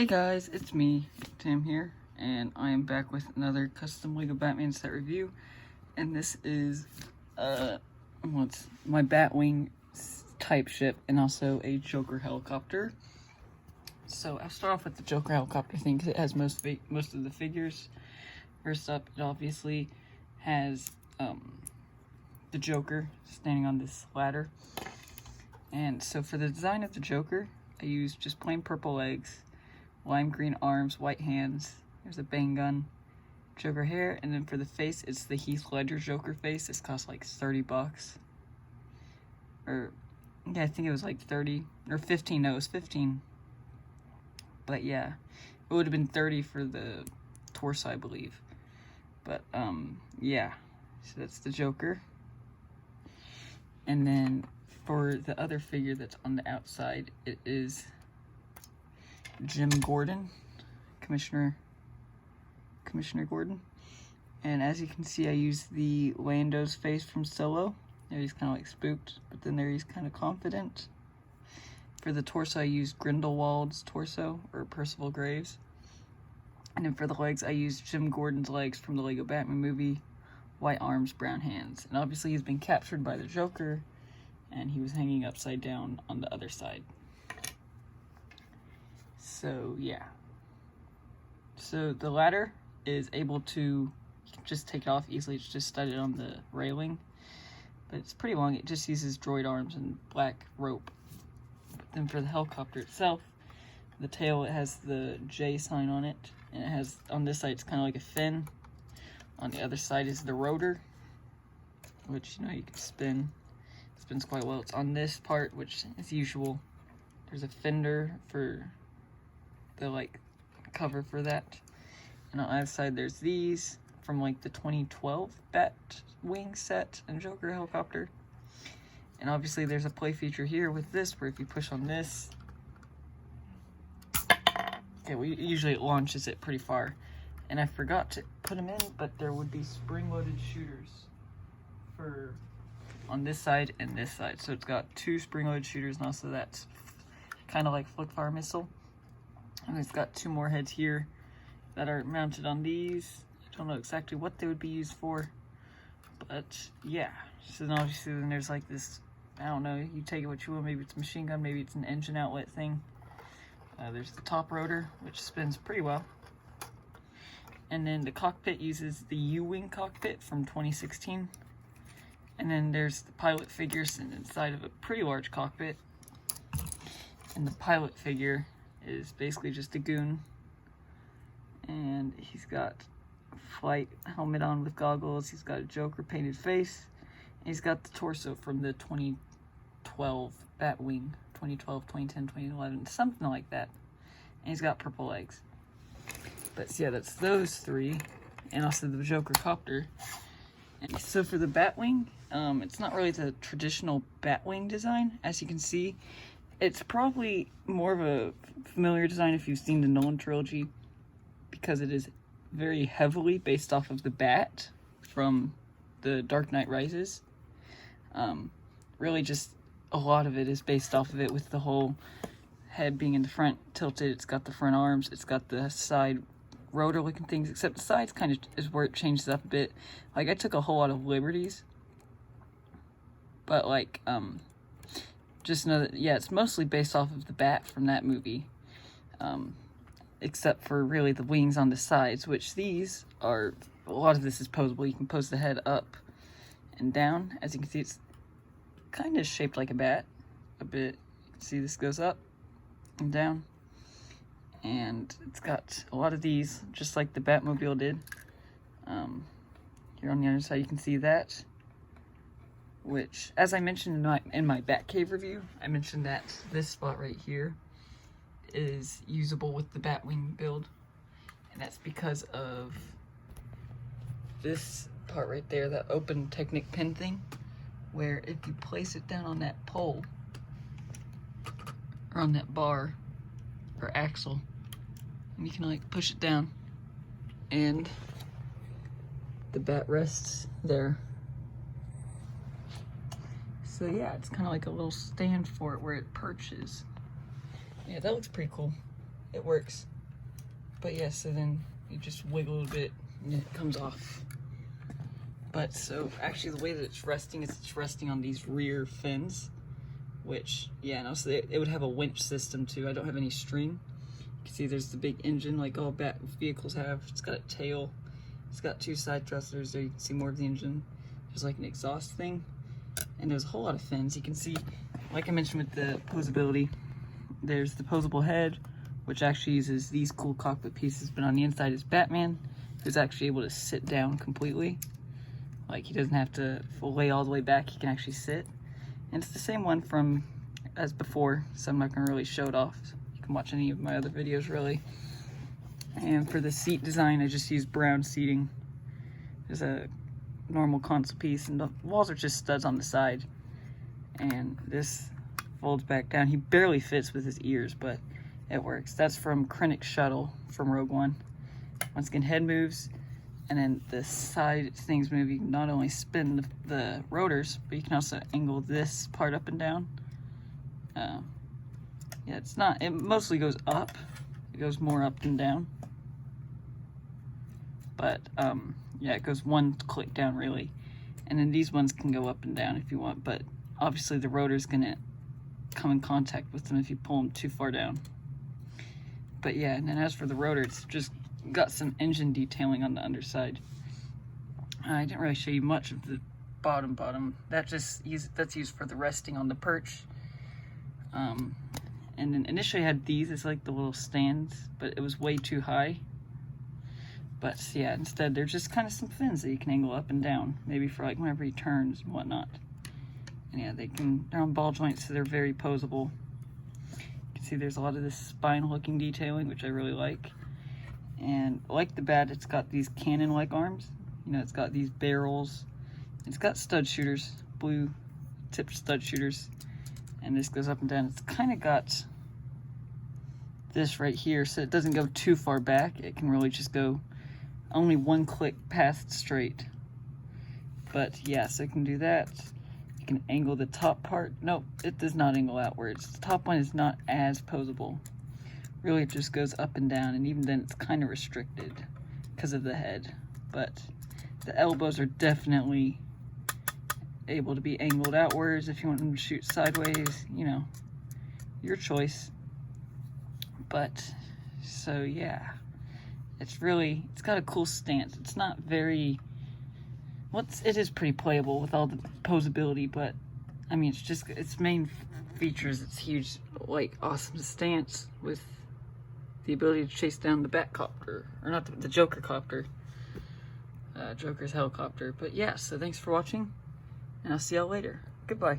Hey guys, it's me, Tim here, and I am back with another custom LEGO Batman set review, and this is, what's my Batwing type ship, and also a Joker helicopter. So I'll start off with the Joker helicopter thing, because it has most of the figures. First up, it obviously has, the Joker standing on this ladder, and so for the design of the Joker, I used just plain purple legs, lime green arms, white hands, there's a bang gun, Joker hair, and then for the face, it's the Heath Ledger Joker face. This cost like 30 bucks. Or, yeah, I think it was like 30, or 15, no, it was 15. But yeah, it would have been 30 for the torso, I believe. But, yeah, so that's the Joker. And then for the other figure that's on the outside, it is Jim Gordon, Commissioner Gordon. And as you can see, I used the Lando's face from Solo. There he's kind of like spooked, but then there he's kind of confident. For the torso, I used Grindelwald's torso, or Percival Graves. And then for the legs, I used Jim Gordon's legs from the LEGO Batman movie, white arms, brown hands. And obviously he's been captured by the Joker, and he was hanging upside down on the other side. So yeah, so the ladder is able to just take it off easily. It's just studded on the railing, but it's pretty long. It just uses droid arms and black rope. But then for the helicopter itself, the tail, it has the J sign on it, and it has, on this side, it's kind of like a fin. On the other side is the rotor, which, you know, you can spin. It spins quite well. It's on this part, which is usual. There's a fender for the like cover for that, and on the other side there's these from like the 2012 Batwing set and Joker helicopter. And obviously there's a play feature here with this, where if you push on this, okay, well, usually it launches it pretty far, and I forgot to put them in, but there would be spring-loaded shooters for on this side and this side. So it's got two spring-loaded shooters, and also that's kind of like flick-fire missile. And it's got two more heads here that are mounted on these. I don't know exactly what they would be used for, but yeah. So then obviously then there's like this, I don't know, you take it what you will, maybe it's a machine gun, maybe it's an engine outlet thing. There's the top rotor, which spins pretty well. And then the cockpit uses the U-Wing cockpit from 2016. And then there's the pilot figure sitting inside of a pretty large cockpit. And the pilot figure is basically just a goon, and he's got a flight helmet on with goggles, he's got a Joker painted face, and he's got the torso from the 2012 Batwing, 2012, 2010, 2011, something like that, and he's got purple legs. But yeah, that's those three, and also the Joker copter. And so for the Batwing, it's not really the traditional Batwing design, as you can see. It's probably more of a familiar design if you've seen the Nolan trilogy, because it is very heavily based off of the Bat from the Dark Knight Rises. Really just a lot of it is based off of it, with the whole head being in the front tilted. It's got the front arms, it's got the side rotor looking things, except the sides kind of is where it changes up a bit. Like, I took a whole lot of liberties, but like, just know that, yeah, it's mostly based off of the Bat from that movie, except for really the wings on the sides, which these are, a lot of this is posable. You can pose the head up and down. As you can see, it's kind of shaped like a bat, a bit. You can see this goes up and down, and it's got a lot of these, just like the Batmobile did. Here on the other side, you can see that, which, as I mentioned in my Batcave review, I mentioned that this spot right here is usable with the Batwing build, and that's because of this part right there, that open Technic pin thing, where if you place it down on that pole, or on that bar, or axle, and you can like push it down, and the Bat rests there. So yeah, it's kind of like a little stand for it where it perches. Yeah, that looks pretty cool. It works. But yeah, so then you just wiggle a bit and it comes off. But so actually the way that it's resting is it's resting on these rear fins, which, yeah, no, so it would have a winch system too. I don't have any string. You can see there's the big engine like all Bat vehicles have. It's got a tail. It's got 2 side thrusters there. You can see more of the engine. There's like an exhaust thing. And there's a whole lot of fins. You can see, like I mentioned with the posability, there's the posable head, which actually uses these cool cockpit pieces, but on the inside is Batman, who's actually able to sit down completely. Like, he doesn't have to lay all the way back, he can actually sit. And it's the same one from as before, so I'm not gonna really show it off. You can watch any of my other videos really. And for the seat design, I just used brown seating. There's a normal console piece, and the walls are just studs on the side. And this folds back down. He barely fits with his ears, but it works. That's from Krennic's shuttle from Rogue One. Once again, head moves, and then the side things move. You can not only spin the rotors, but you can also angle this part up and down. Yeah, it's not, it mostly goes up. It goes more up than down. But yeah, it goes one click down really. And then these ones can go up and down if you want, but obviously the rotor's gonna come in contact with them if you pull them too far down. But yeah, and then as for the rotor, it's just got some engine detailing on the underside. I didn't really show you much of the bottom. That's used for the resting on the perch. And then initially I had these as like the little stands, but it was way too high. But yeah, instead they're just kind of some fins that you can angle up and down, maybe for like whenever he turns and whatnot. And yeah, they're on ball joints, so they're very posable. You can see there's a lot of this spine looking detailing, which I really like. And like the Bat, it's got these cannon-like arms. You know, it's got these barrels. It's got stud shooters, blue tipped stud shooters. And this goes up and down. It's kind of got this right here, so it doesn't go too far back. It can really just go only one click past straight. But yeah, so it can do that. You can angle the top part. Nope, it does not angle outwards. The top one is not as posable. Really, it just goes up and down, and even then it's kind of restricted because of the head. But the elbows are definitely able to be angled outwards if you want them to shoot sideways, you know, your choice. But so yeah, it's got a cool stance. It's not very, it is pretty playable with all the posability, but I mean, it's just its main features. It's huge, like awesome stance with the ability to chase down the Batcopter, or not the Joker copter, Joker's helicopter. But yeah, so thanks for watching, and I'll see y'all later. Goodbye.